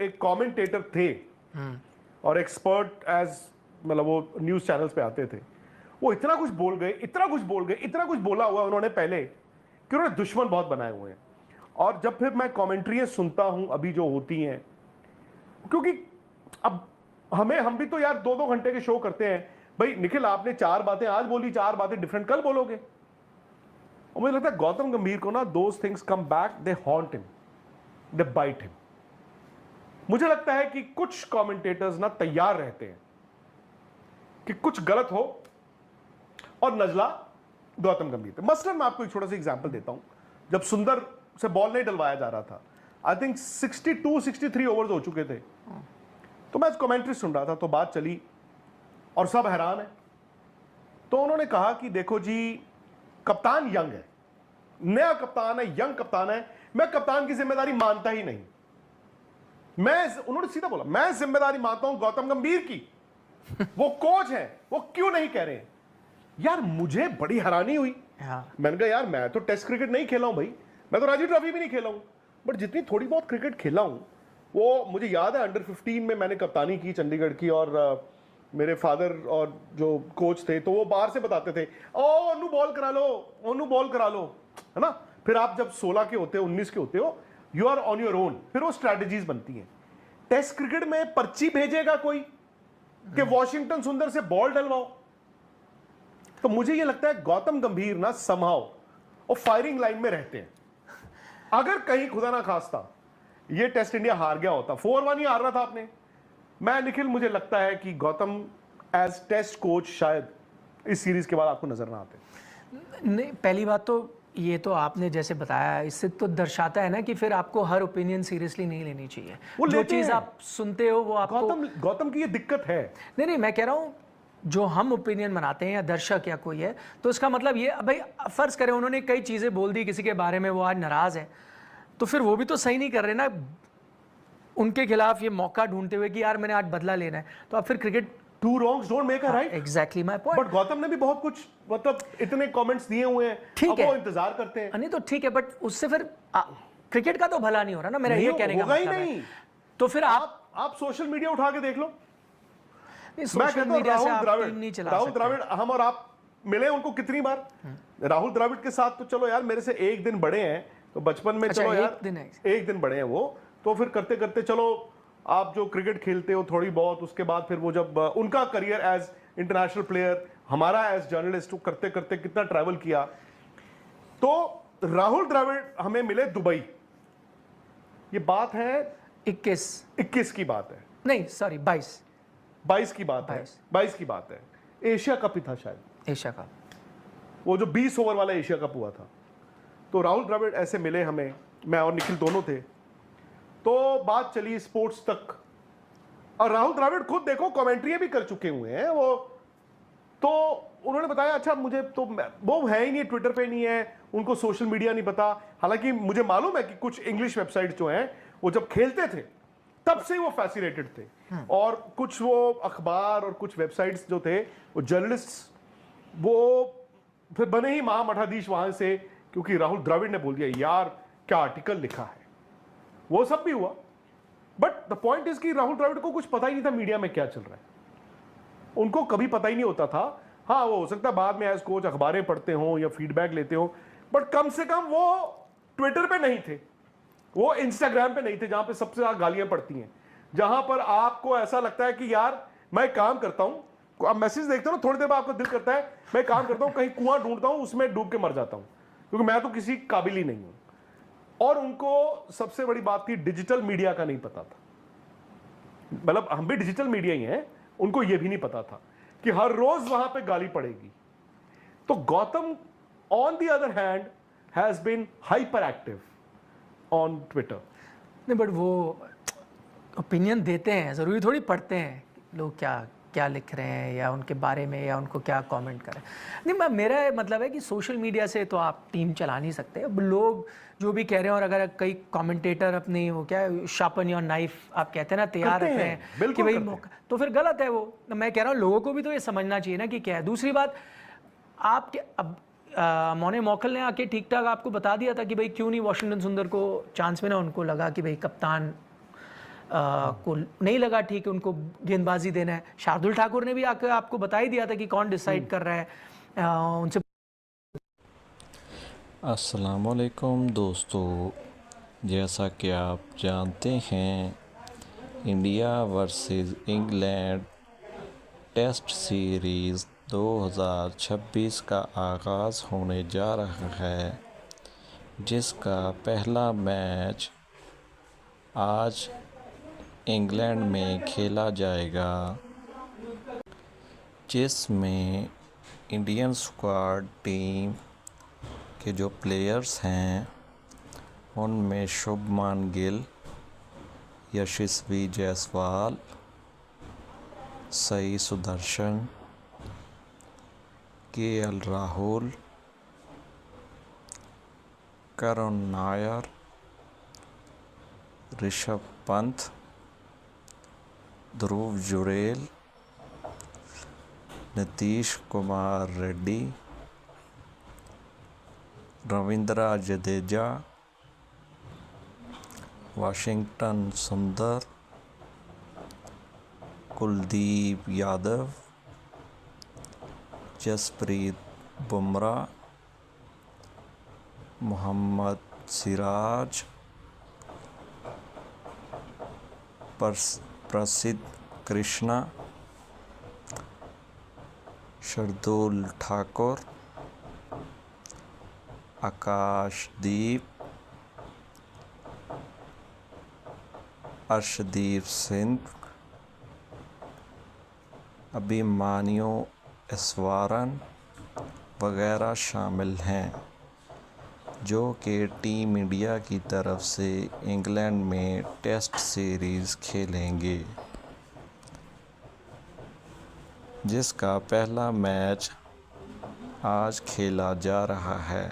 एक कमेंटेटर थे और एक्सपर्ट एज मतलब वो न्यूज चैनल्स पे आते थे, वो इतना कुछ बोल गए, इतना कुछ बोला हुआ उन्होंने पहले कि उन्होंने दुश्मन बहुत बनाए हुए हैं। और जब फिर मैं कमेंट्री सुनता हूं अभी जो होती हैं, क्योंकि अब हम भी तो यार 2-2 घंटे के शो करते हैं भाई। निखिल आपने 4 बातें आज बोली, 4 बातें डिफरेंट कल बोलोगे। और मुझे लगता है गौतम गंभीर को ना those things come back, they haunt him, they bite him. मुझे लगता है कि कुछ कमेंटेटर्स ना तैयार रहते हैं कि कुछ गलत हो और नजला गौतम गंभीर पे। मसलन मैं आपको एक छोटा सा एग्जांपल देता हूं। जब सुंदर से बॉल नहीं डलवाया जा रहा था, आई थिंक 62-63 ओवर्स हो चुके थे, तो मैं कमेंट्री सुन रहा था, तो बात चली और सब हैरान है। तो उन्होंने कहा कि देखो जी, कप्तान यंग है, नया कप्तान है, यंग कप्तान है, मैं कप्तान की जिम्मेदारी मानता ही नहीं। उन्होंने सीधा बोला, मैं जिम्मेदारी मानता हूं गौतम गंभीर की, वो कोच है, वो क्यों नहीं कह रहे हैं। यार मुझे बड़ी हैरानी हुई। मैंने कहा यार मैं तो टेस्ट क्रिकेट नहीं खेला हूं भाई, मैं तो रणजी ट्रॉफी भी नहीं खेला हूं, बट जितनी थोड़ी बहुत क्रिकेट खेला हूं वो मुझे याद है। अंडर 15 में मैंने कप्तानी की चंडीगढ़ की, और मेरे फादर और जो कोच थे तो वो बाहर से बताते थे, ओ ओनू बॉल करा लो, ओनू बॉल करा लो, है ना। फिर आप जब 16 के होते हो, 19 के होते हो, you are on your own, फिर वो स्ट्रैटेजीज बनती हैं। टेस्ट क्रिकेट में पर्ची भेजेगा कोई कि वॉशिंगटन सुंदर से बॉल डलवाओ। तो मुझे ये लगता है गौतम गंभीर ना समहाउ और फायरिंग लाइन में रहते हैं। अगर कहीं खुदा ना खास्ता ये टेस्ट इंडिया हार गया होता, 4-1 ही हार रहा था आपने, मैं निखिल मुझे लगता है कि गौतम एज टेस्ट कोच शायद इस सीरीज के बाद आपको नजर ना आते। नहीं, पहली बात तो ये तो आपने जैसे बताया, इससे तो दर्शाता है ना कि फिर आपको हर ओपिनियन सीरियसली नहीं लेनी चाहिए। वो जो चीज़ आप सुनते हो वो आपको गौतम की ये दिक्कत है। नहीं, मैं कह रहा हूँ जो हम ओपिनियन बनाते हैं या दर्शक या कोई है, तो इसका मतलब ये भाई फर्ज करें उन्होंने कई चीज़ें बोल दी किसी के बारे में, वो आज नाराज़ है, तो फिर वो भी तो सही नहीं कर रहे ना उनके खिलाफ ये मौका ढूंढते हुए कि यार मैंने आज बदला लेना है। तो आप फिर cricket two wrongs don't make a right. Exactly my point. But Gautam ने भी बहुत कुछ मतलब इतने कमेंट्स दिए हुए हैं, ठीक है, वो इंतजार करते हैं। नहीं तो ठीक है, बट उससे फिर क्रिकेट का तो भला नहीं हो रहा ना, मेरा ये कहने का मतलब है। तो फिर आप सोशल मीडिया उठा के देख लो। सोशल मीडिया से आप टीम नहीं चला सकते। राहुल द्रविड़, हम और आप मिले उनको कितनी बार। राहुल द्रविड़ के साथ तो चलो यार मेरे से 1 दिन बड़े हैं, तो बचपन में चलो यार 1 दिन बड़े हैं वो, तो फिर करते करते चलो आप जो क्रिकेट खेलते हो थोड़ी बहुत, उसके बाद फिर वो जब उनका करियर एज इंटरनेशनल प्लेयर, हमारा एज जर्नलिस्ट, करते करते कितना ट्रैवल किया। तो राहुल द्रविड़ हमें मिले दुबई, ये बात है 21 की बात है, नहीं सॉरी 22 की बात है, 22 की बात है। एशिया कप ही था शायद, एशिया कप, वो जो 20 ओवर वाला एशिया कप हुआ था। तो राहुल द्रविड़ ऐसे मिले हमें, मैं और निखिल दोनों थे, तो बात चली स्पोर्ट्स तक। और राहुल द्रविड़ खुद देखो कमेंट्री भी कर चुके हुए हैं वो, तो उन्होंने बताया अच्छा मुझे तो वो है ही नहीं, ट्विटर पे नहीं है, उनको सोशल मीडिया नहीं पता। हालांकि मुझे मालूम है कि कुछ इंग्लिश वेबसाइट जो हैं वो जब खेलते थे तब से वो फैसिनेटेड थे, और कुछ वो अखबार और कुछ वेबसाइट्स जो थे वो जर्नलिस्ट वो फिर बने ही महामठाधीश वहां से, क्योंकि राहुल द्रविड़ ने बोल दिया यार क्या आर्टिकल लिखा है, वो सब भी हुआ। बट द पॉइंट इज कि राहुल द्रविड़ को कुछ पता ही नहीं था मीडिया में क्या चल रहा है, उनको कभी पता ही नहीं होता था। हाँ वो हो सकता है बाद में एज कोच अखबारें पढ़ते हो या फीडबैक लेते हो, बट कम से कम वो ट्विटर पे नहीं थे, वो इंस्टाग्राम पे नहीं थे जहां पे सबसे ज्यादा गालियां पड़ती हैं, जहां पर आपको ऐसा लगता है कि यार मैं काम करता हूं, आप मैसेज देखते हो ना थोड़ी देर बाद आपको दिल करता है मैं काम करता हूं, कहीं कुआं ढूंढता हूं उसमें डूब के मर जाता हूं, क्योंकि मैं तो किसी काबिल ही नहीं हूं। और उनको सबसे बड़ी बात थी डिजिटल मीडिया का नहीं पता था, मतलब हम भी डिजिटल मीडिया ही हैं, उनको यह भी नहीं पता था कि हर रोज वहां पे गाली पड़ेगी। तो Gautam on the other hand has been hyperactive on Twitter. नहीं बट वो ओपिनियन देते हैं, ज़रूरी थोड़ी पढ़ते हैं लोग क्या लिख रहे हैं या उनके बारे में या उनको क्या कमेंट करें। नहीं मेरा मतलब है कि सोशल मीडिया से तो आप टीम चला नहीं सकते। अब लोग जो भी कह रहे हैं, और अगर कई कमेंटेटर अपनी वो क्या शार्पन योर नाइफ आप कहते हैं ना तैयार रखते हैं कि भाई मौका, तो फिर गलत है वो। मैं कह रहा हूँ लोगों को भी तो ये समझना चाहिए ना कि क्या है। दूसरी बात आप अब मोने मौकल ने आके ठीक ठाक आपको बता दिया था कि भाई क्यों नहीं वॉशिंगटन सुंदर को चांस में ना, उनको लगा कि भाई कप्तान को नहीं लगा ठीक है उनको गेंदबाजी देना है। शार्दुल ठाकुर ने भी आकर आपको बता ही दिया था कि कौन डिसाइड कर रहा है। उनसे अस्सलामुअलैकुम दोस्तों, जैसा कि आप जानते हैं India versus England test series 2026 का आगाज़ होने जा रहा है, जिसका पहला मैच आज इंग्लैंड में खेला जाएगा, जिसमें इंडियन स्क्वाड टीम के जो प्लेयर्स हैं उनमें शुभमान गिल, यशस्वी जायसवाल, साई सुदर्शन, केएल राहुल, करुण नायर, ऋषभ पंत, ध्रुव जुरेल, नीतीश कुमार रेड्डी, रविंद्र जडेजा, वाशिंगटन सुंदर, कुलदीप यादव, जसप्रीत बुमराह, मोहम्मद सिराज, प्रसिद्ध कृष्णा, शार्दुल ठाकुर, आकाशदीप, अर्शदीप सिंह, अभिमन्यु ईश्वरन वगैरह शामिल हैं, जो कि टीम इंडिया की तरफ से इंग्लैंड में टेस्ट सीरीज़ खेलेंगे, जिसका पहला मैच आज खेला जा रहा है।